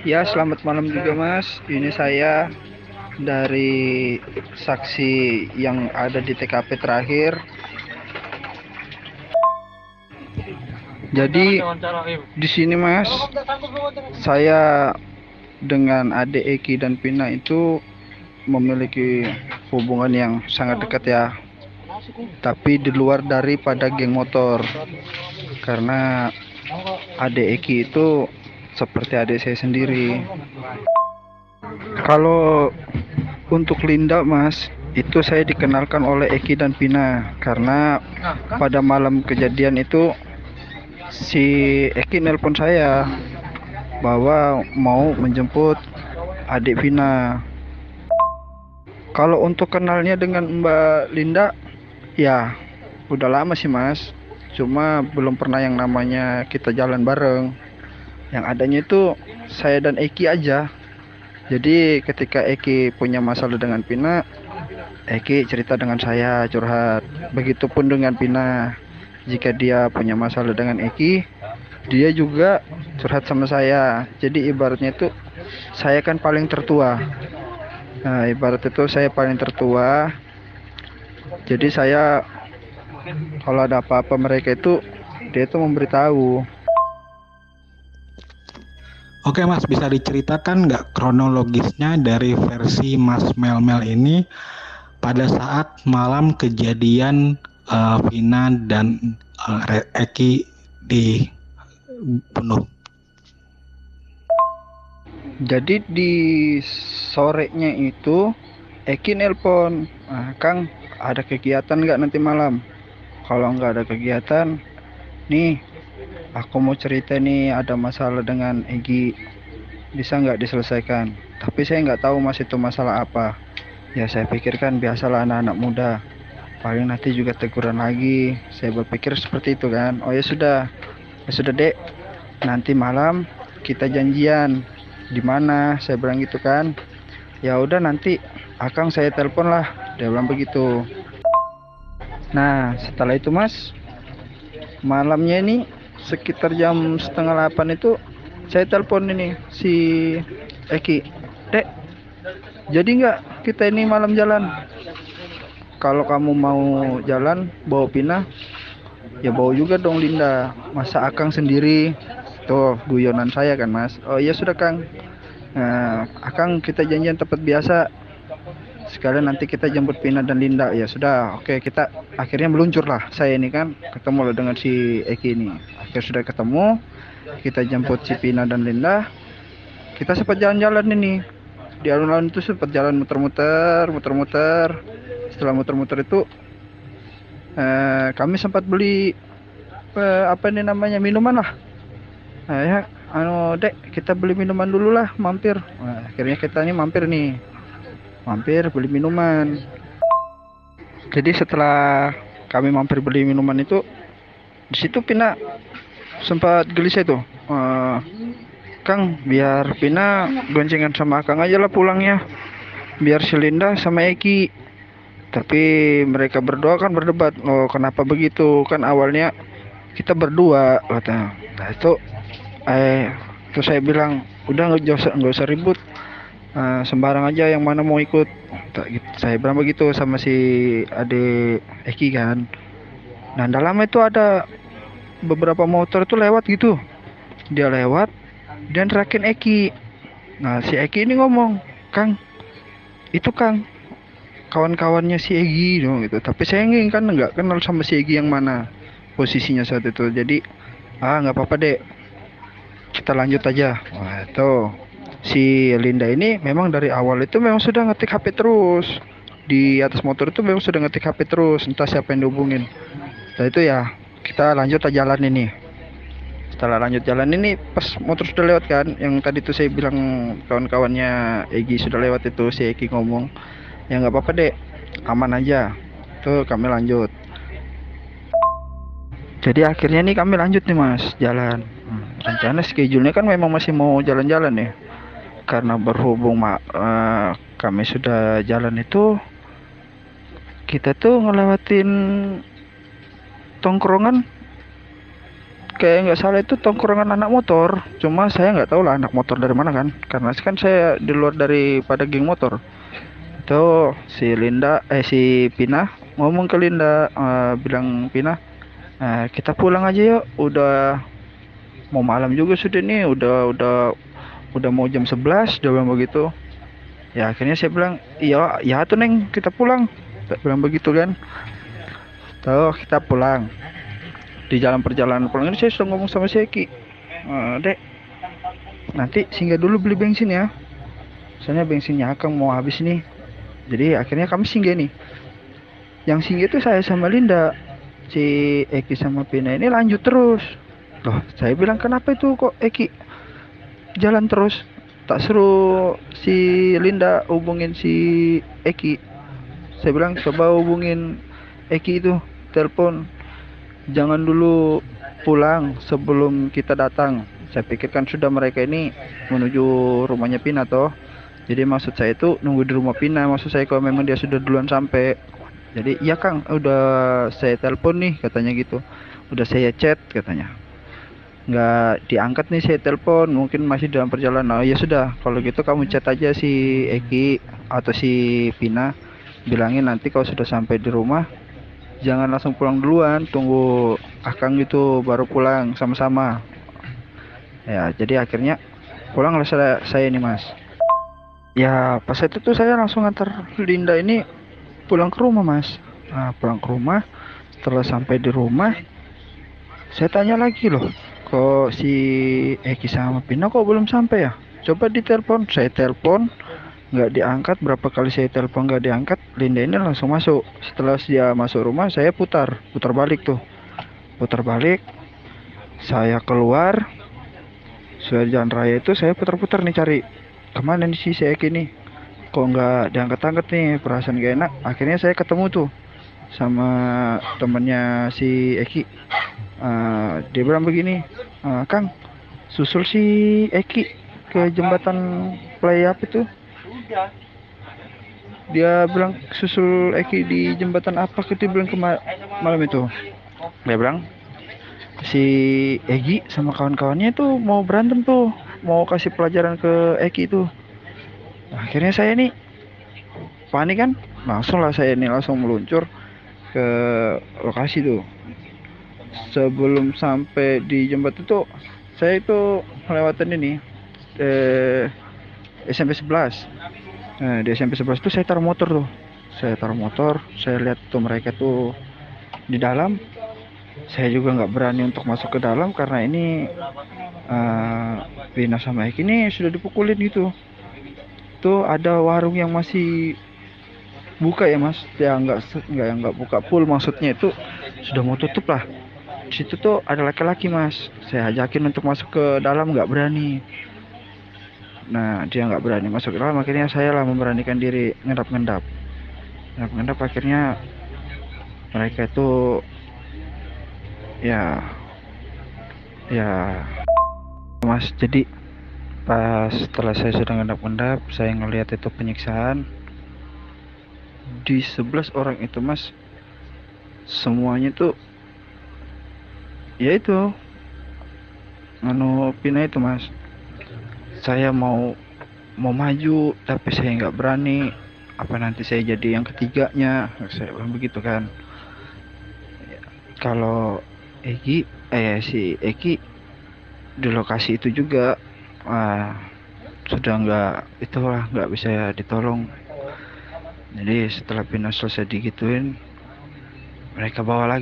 Ya, selamat malam juga Mas. Ini saya dari saksi yang ada di TKP terakhir. Jadi di sini Mas, saya dengan adik Eki dan Pina itu memiliki hubungan yang sangat dekat ya. Tapi di luar daripada geng motor. Karena adik Eki itu seperti adik saya sendiri. Kalau untuk Linda Mas, itu saya dikenalkan oleh Eki dan Pina karena pada malam kejadian itu si Eki nelpon saya bahwa mau menjemput adik Vina. Kalau untuk kenalnya dengan Mbak Linda, ya udah lama sih Mas. Cuma belum pernah yang namanya kita jalan bareng. Yang adanya itu saya dan Eki aja. Jadi ketika Eki punya masalah dengan Pina, Eki cerita dengan saya curhat. Begitupun dengan Pina. Jika dia punya masalah dengan Eki, dia juga curhat sama saya. Jadi ibaratnya itu saya kan paling tertua. Nah, ibarat itu saya paling tertua. Jadi saya kalau ada apa-apa mereka itu dia itu memberitahu. Oke Mas, bisa diceritakan nggak kronologisnya dari versi Mas Melmel ini pada saat malam kejadian Vina dan Eki dibunuh? Jadi di sorenya itu Eki nelpon, Kang ada kegiatan nggak nanti malam? Kalau nggak ada kegiatan, nih aku mau cerita nih ada masalah dengan Egi, bisa nggak diselesaikan? Tapi saya nggak tahu Mas itu masalah apa. Ya saya pikirkan biasalah anak-anak muda. Paling nanti juga teguran lagi. Saya berpikir seperti itu kan. Oh ya sudah dek. Nanti malam kita janjian di mana? Saya bilang gitu kan. Ya udah nanti Akang saya telepon lah. Dia bilang begitu. Nah setelah itu Mas, malamnya ini sekitar jam setengah 8 itu saya telepon ini si Eki. Dek, jadi nggak kita ini malam jalan? Kalau kamu mau jalan bawa Pina, ya bawa juga dong Linda. Masa Akang sendiri? Tuh guyonan saya kan Mas. Oh iya sudah Kang. Nah, Akang kita janjian tempat biasa. Sekalian nanti kita jemput Pina dan Linda. Ya sudah, oke kita akhirnya meluncur lah. Saya ini kan ketemu lah dengan si Eki ini. Akhirnya sudah ketemu. Kita jemput si Pina dan Linda. Kita sempat jalan-jalan ini. Di alun-alun itu sempat jalan muter-muter, muter-muter. Setelah muter-muter itu kami sempat beli apa ini namanya minuman lah. Nah, ya, dek kita beli minuman dulu lah, mampir. Nah, akhirnya kita ini mampir beli minuman. Jadi setelah kami mampir beli minuman itu, di situ Pina sempat gelisah itu. Kang, biar Pina goncengan sama Kang aja lah pulangnya. Biar si Linda sama Eki. Tapi mereka berdua kan berdebat. Oh, kenapa begitu? Kan awalnya kita berdua kata. Nah itu saya bilang udah nggak usah ribut. Sembarang aja yang mana mau ikut. Saya bilang begitu sama si adik Eki kan. Nah dalam itu ada beberapa motor itu lewat gitu. Dia lewat dan terakin Eki. Nah si Eki ini ngomong, Kang, itu Kang kawan-kawannya si Egi gitu. Tapi saya kan nggak kenal sama si Egi yang mana posisinya saat itu. Jadi nggak apa-apa dek, kita lanjut aja. Wah itu si Linda ini memang dari awal itu memang sudah ngetik HP terus di atas motor itu memang sudah ngetik HP terus, entah siapa yang dihubungin. Setelah itu ya kita lanjut aja jalan ini. Setelah lanjut jalan ini pas motor sudah lewat kan, yang tadi tuh saya bilang kawan-kawannya Egi sudah lewat itu si Egi ngomong, ya nggak apa-apa dek, aman aja. Tuh kami lanjut. Jadi akhirnya nih kami lanjut nih Mas jalan. Rencana schedule-nya kan memang masih mau jalan-jalan ya. Karena berhubung kami sudah jalan itu, kita tuh ngelewatin tongkrongan kayak nggak salah itu tongkrongan anak motor. Cuma saya nggak tahu lah anak motor dari mana kan, karena kan saya di luar daripada geng motor. Itu si Pina ngomong ke Linda, bilang Pina, kita pulang aja yuk, udah mau malam juga sudah nih, udah mau jam 11, dia bilang begitu. Ya akhirnya saya bilang, iya ya tuh Neng, kita pulang. Saya bilang begitu kan. Tuh kita pulang. Di jalan perjalanan pulang ini saya sudah ngomong sama si Eki, Dek, nanti singgah dulu beli bensin ya, soalnya bensinnya Akang mau habis nih. Jadi akhirnya kami singgah nih. Yang singgah itu saya sama Linda. Si Eki sama Pina ini lanjut terus. Loh, saya bilang kenapa itu kok Eki jalan terus? Tak suruh si Linda hubungin si Eki. Saya bilang coba hubungin Eki itu, telepon. Jangan dulu pulang sebelum kita datang. Saya pikirkan sudah mereka ini menuju rumahnya Pina toh. Jadi maksud saya itu nunggu di rumah Pina. Maksud saya kalau memang dia sudah duluan sampai. Jadi iya Kang, udah saya telepon nih katanya gitu. Udah saya chat katanya. Nggak diangkat nih saya telepon, mungkin masih dalam perjalanan. Oh ya sudah, kalau gitu kamu chat aja si Eki atau si Pina. Bilangin nanti kalau sudah sampai di rumah jangan langsung pulang duluan, tunggu Akang gitu baru pulang sama-sama. Ya, jadi akhirnya pulanglah saya ini Mas. Ya, pas itu tuh saya langsung antar Linda ini pulang ke rumah Mas. Nah, pulang ke rumah, setelah sampai di rumah, saya tanya lagi loh, kok si Eki sama Pina kok belum sampai ya? Coba ditelepon, saya telepon, nggak diangkat. Berapa kali saya telepon nggak diangkat, Linda ini langsung masuk. Setelah dia masuk rumah, saya putar balik tuh, putar balik. Saya keluar, sudah jalan raya itu saya putar-putar nih cari kemana nih si Eki nih, kok nggak diangkat-angkat nih, perasaan gak enak. Akhirnya saya ketemu tuh sama temennya si Eki. Dia bilang begini, Kang, susul si Eki ke jembatan Play apa itu. Dia bilang susul Eki di jembatan apa gitu, dia bilang malam itu. Dia bilang si Egi sama kawan-kawannya tuh mau berantem tuh, mau kasih pelajaran ke Eki itu. Nah, akhirnya saya nih panik kan, langsung lah saya ini langsung meluncur ke lokasi tuh. Sebelum sampai di jembatan itu saya itu melewati ini SMP 11. Nah, di SMP 11 itu saya taruh motor tuh. Saya lihat tuh mereka tuh di dalam. Saya juga nggak berani untuk masuk ke dalam karena ini Pina sama Eki ini sudah dipukulin gitu. Tuh ada warung yang masih buka ya Mas, ya nggak buka full, maksudnya itu sudah mau tutup lah. Di situ tuh ada laki-laki Mas, saya ajakin untuk masuk ke dalam, nggak berani. Nah dia nggak berani masuk ke dalam, akhirnya saya lah memberanikan diri ngendap, akhirnya mereka itu ya Mas. Jadi pas setelah saya sudah ngendap, saya ngelihat itu penyiksaan di 11 orang itu Mas, semuanya tuh ya itu Pina itu Mas. Saya mau maju tapi saya nggak berani, apa nanti saya jadi yang ketiganya, saya bilang begitu kan. Kalau si Eki di lokasi itu juga sudah nggak bisa ditolong. Jadi setelah Pina selesai digituin, mereka bawa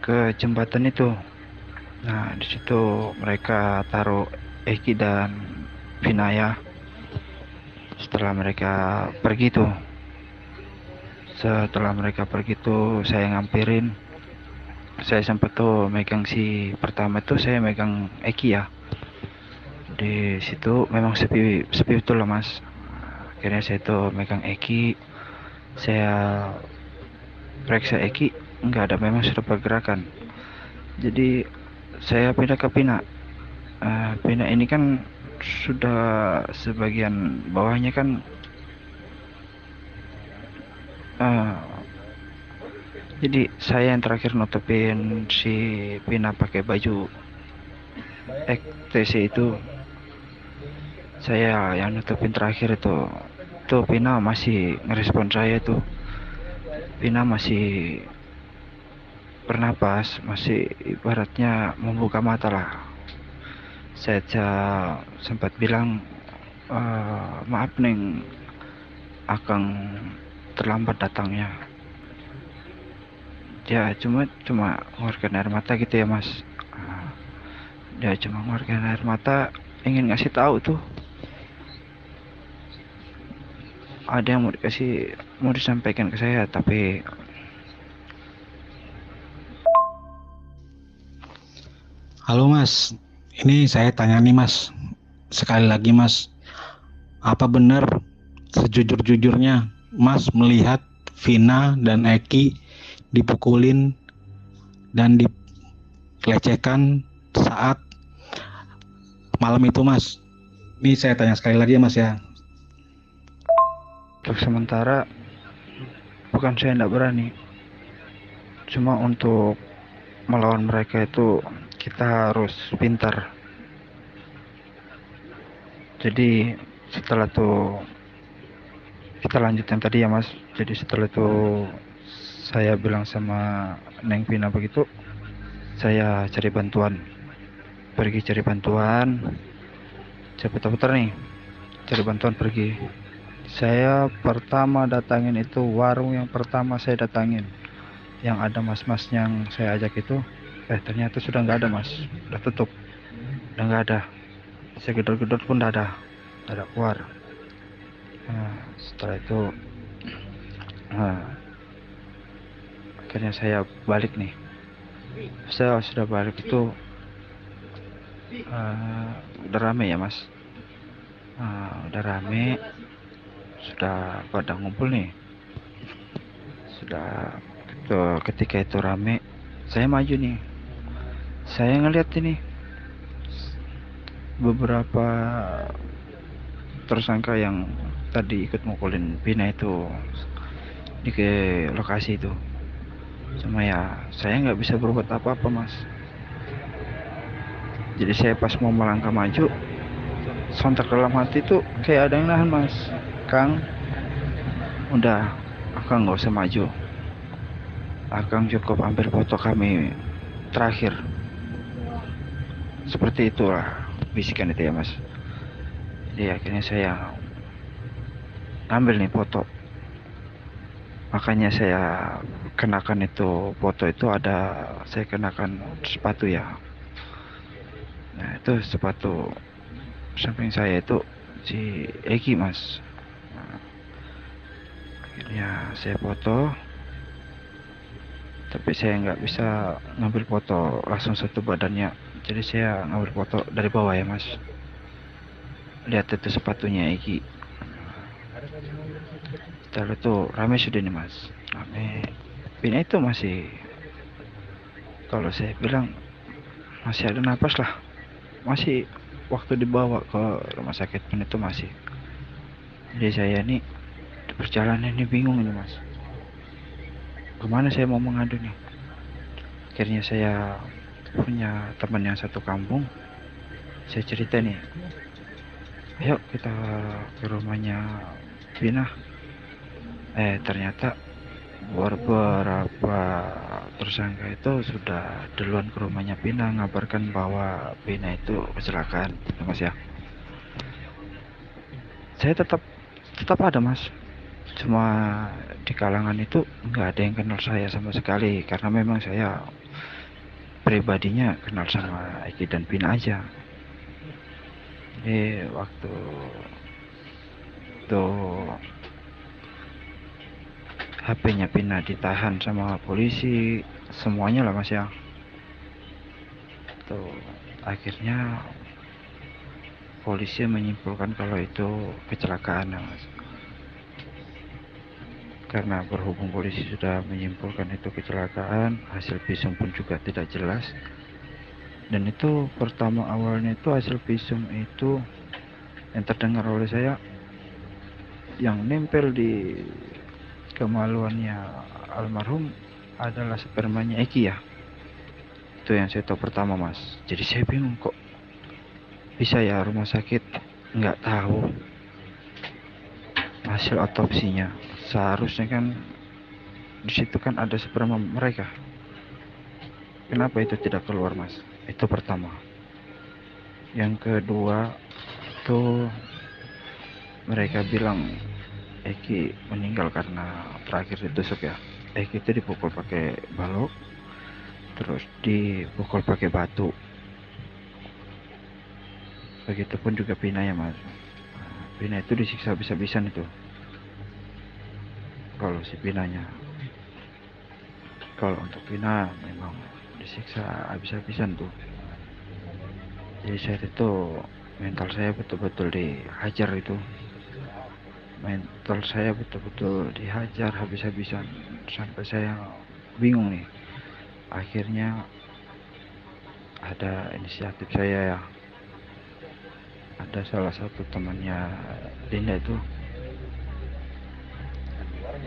ke jembatan itu. Nah di situ mereka taruh Eki dan Pina ya. Setelah mereka pergi tuh, saya ngampirin. Saya sempat tuh megang si pertama tuh, saya megang Eki ya. Di situ memang sepi betul lah Mas. Akhirnya saya tuh megang Eki, saya periksa Eki, nggak ada, memang sudah pergerakan. Jadi saya pindah ke Pina. Pina ini kan sudah sebagian bawahnya kan Jadi saya yang terakhir nutupin si Pina pakai baju TC itu. Saya yang nutupin terakhir itu. Tuh Pina masih ngerespon saya tuh. Pina masih bernapas, masih ibaratnya membuka mata lah. Saya sempat bilang, maaf Neng, Akang terlambat datangnya. Dia cuma mengeluarkan air mata gitu ya Mas. Dia cuma mengeluarkan air mata, ingin ngasih tahu tuh ada yang mau disampaikan ke saya, tapi Halo Mas, ini saya tanya nih Mas, sekali lagi Mas, apa benar sejujur-jujurnya Mas melihat Vina dan Eki dipukulin dan dilecehkan saat malam itu Mas? Ini saya tanya sekali lagi ya Mas ya. untuk sementara bukan saya tidak berani. Cuma untuk melawan mereka itu kita harus pintar. Jadi setelah itu kita lanjut yang tadi ya Mas. Jadi setelah itu saya bilang sama Neng Vina begitu, saya cari bantuan, pergi cari bantuan. Saya putar-putar nih, cari bantuan pergi. Saya pertama datangin itu warung yang pertama saya datangin, yang ada mas-mas yang saya ajak itu. Ternyata sudah nggak ada Mas, udah tutup, udah nggak ada. Saya gedor-gedor pun nggak ada keluar. Nah, setelah itu, akhirnya saya balik nih. Saya sudah balik itu, udah rame ya Mas. Udah rame, sudah pada ngumpul nih. Sudah ketika itu rame, saya maju nih. Saya ngeliat ini beberapa tersangka yang tadi ikut mukulin Pina itu di ke lokasi itu. Cuma ya saya nggak bisa berbuat apa-apa Mas. Jadi saya pas mau melangkah maju, sontak dalam hati tuh kayak ada yang nahan Mas. Kang, udah, Akang nggak usah maju. Akang cukup ambil foto kami terakhir. Seperti itulah bisikan itu ya Mas. Jadi akhirnya saya ambil nih foto. Makanya saya kenakan itu foto itu saya kenakan sepatu ya. Nah itu sepatu samping saya itu si Eki Mas. Nah, akhirnya saya foto, tapi saya nggak bisa ngambil foto langsung satu badannya. Jadi saya ngambil foto dari bawah ya Mas. Lihat itu sepatunya Eki. Setelah itu rame sudah nih Mas. Rame. Pina itu masih, kalau saya bilang masih ada napas lah. Masih waktu dibawa ke rumah sakit pun itu masih. Jadi saya nih di perjalanan ini bingung ini Mas. Kemana saya mau mengadu nih? Akhirnya saya punya teman yang satu kampung. Saya cerita nih, ayo kita ke rumahnya Pina. Ternyata beberapa tersangka itu sudah duluan ke rumahnya Pina ngabarkan bahwa Pina itu kecelakaan, Mas ya. Saya tetap ada Mas. Cuma di kalangan itu nggak ada yang kenal saya sama sekali, karena memang saya pribadinya kenal sama Eki dan Pina aja. Jadi waktu itu HP-nya Pina ditahan sama polisi, semuanya lah Mas ya. Tuh akhirnya polisi menyimpulkan kalau itu kecelakaan ya Mas. Karena berhubung polisi sudah menyimpulkan itu kecelakaan, hasil visum pun juga tidak jelas. Dan itu pertama awalnya itu hasil visum itu yang terdengar oleh saya, yang nempel di kemaluannya almarhum adalah spermanya Eki ya. Itu yang saya tahu pertama mas. Jadi saya bingung kok bisa ya rumah sakit nggak tahu hasil otopsinya. Seharusnya kan di situ kan ada sperma mereka. Kenapa itu tidak keluar mas? Itu pertama. Yang kedua itu mereka bilang Eki meninggal karena terakhir ditusuk ya. Eki itu dipukul pakai balok, terus dipukul pakai batu. Begitupun juga Pina ya mas. Pina itu disiksa habis-habisan itu. Kalau si Pinanya, kalau untuk Pina memang disiksa habis-habisan tuh. Jadi saya itu mental saya betul-betul dihajar itu. Mental saya betul-betul dihajar habis-habisan sampai saya bingung nih. Akhirnya ada inisiatif saya ya. Ada salah satu temannya Linda itu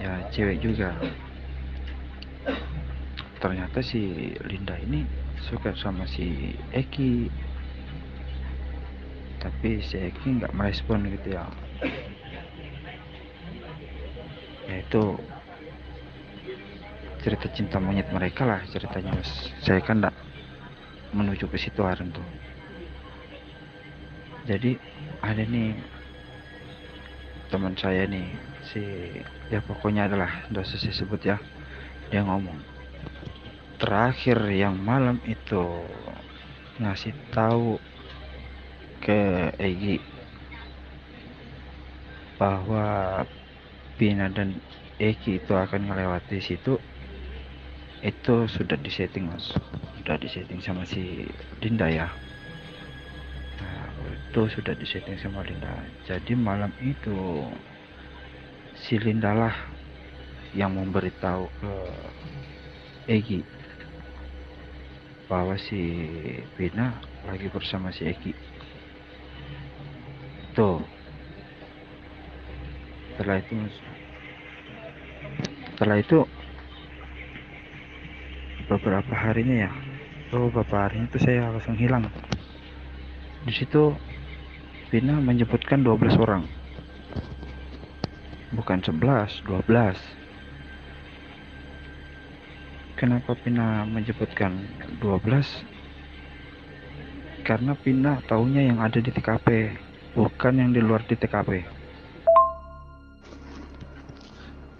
ya cewek juga. Ternyata si Linda ini suka sama si Eki, tapi si Eki nggak merespon gitu ya. Ya itu cerita cinta monyet mereka lah ceritanya mas. Saya kan nggak menuju ke situ hari tuh. Jadi ada nih teman saya nih, si ya pokoknya adalah nggak usah saya sebut ya. Dia ngomong terakhir yang malam itu ngasih tahu ke Egi bahwa Pina dan Eki itu akan melewati situ. Itu sudah disetting mas, sudah disetting sama si Dinda ya. Nah, itu sudah disetting sama Linda. Jadi malam itu si Linda lah yang memberitahu ke Egi bahwa si Pina lagi bersama si Eki. Tuh. Setelah itu beberapa harinya itu saya langsung hilang. Di situ Pina menyebutkan 12 orang. Bukan 11, 12. Kenapa Pina menyebutkan 12? Karena Pina taunya yang ada di TKP, bukan yang di luar di TKP.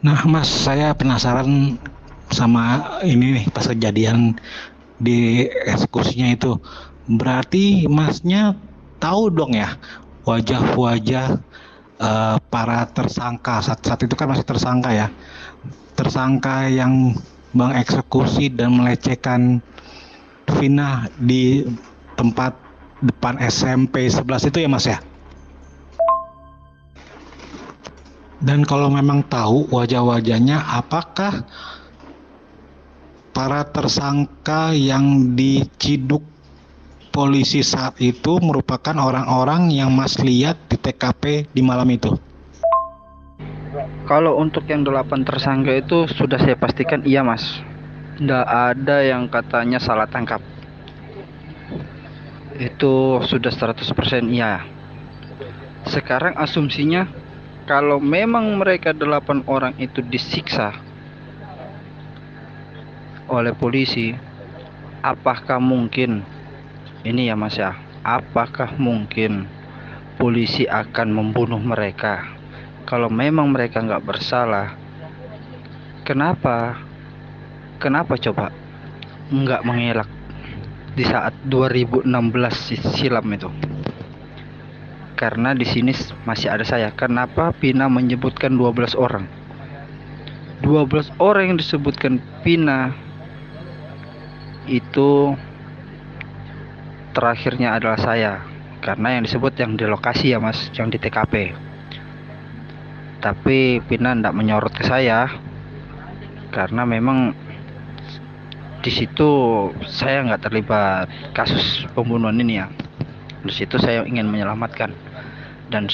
Nah, Mas, saya penasaran sama ini nih pas kejadian di eksekusinya itu. Berarti Masnya tahu dong ya wajah-wajah para tersangka saat itu kan masih tersangka ya. Tersangka yang mengeksekusi dan melecehkan Vina di tempat depan SMP 11 itu ya Mas ya? Dan kalau memang tahu wajah-wajahnya, apakah para tersangka yang diciduk polisi saat itu merupakan orang-orang yang Mas lihat di TKP di malam itu? Kalau untuk yang 8 tersangka itu sudah saya pastikan iya mas. Nggak ada yang katanya salah tangkap. Itu sudah 100% iya. Sekarang asumsinya kalau memang mereka 8 orang itu disiksa oleh polisi, apakah mungkin ini ya mas ya, apakah mungkin polisi akan membunuh mereka? Kalau memang mereka nggak bersalah, kenapa coba nggak mengelak di saat 2016 silam itu? Karena di sini masih ada saya. Kenapa Pina menyebutkan 12 orang? 12 orang yang disebutkan Pina itu terakhirnya adalah saya. Karena yang disebut yang di lokasi ya mas, yang di TKP. Tapi Pina tidak menyorot ke saya karena memang di situ saya nggak terlibat kasus pembunuhan ini ya. Di situ saya ingin menyelamatkan, dan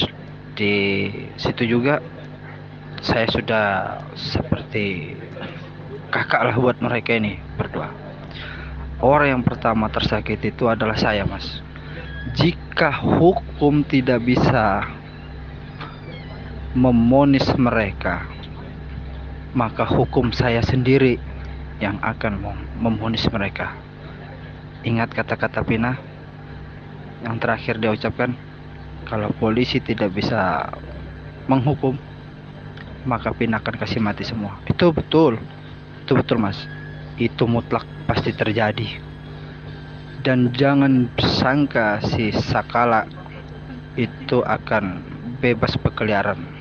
di situ juga saya sudah seperti kakak lah buat mereka ini berdua. Orang yang pertama tersakiti itu adalah saya, Mas. Jika hukum tidak bisa memonis mereka, maka hukum saya sendiri yang akan memonis mereka. Ingat kata-kata Pina yang terakhir dia ucapkan, kalau polisi tidak bisa menghukum, maka Pina akan kasih mati semua. Itu betul Mas. Itu mutlak pasti terjadi. Dan jangan sangka si Sakala itu akan bebas berkeliaran.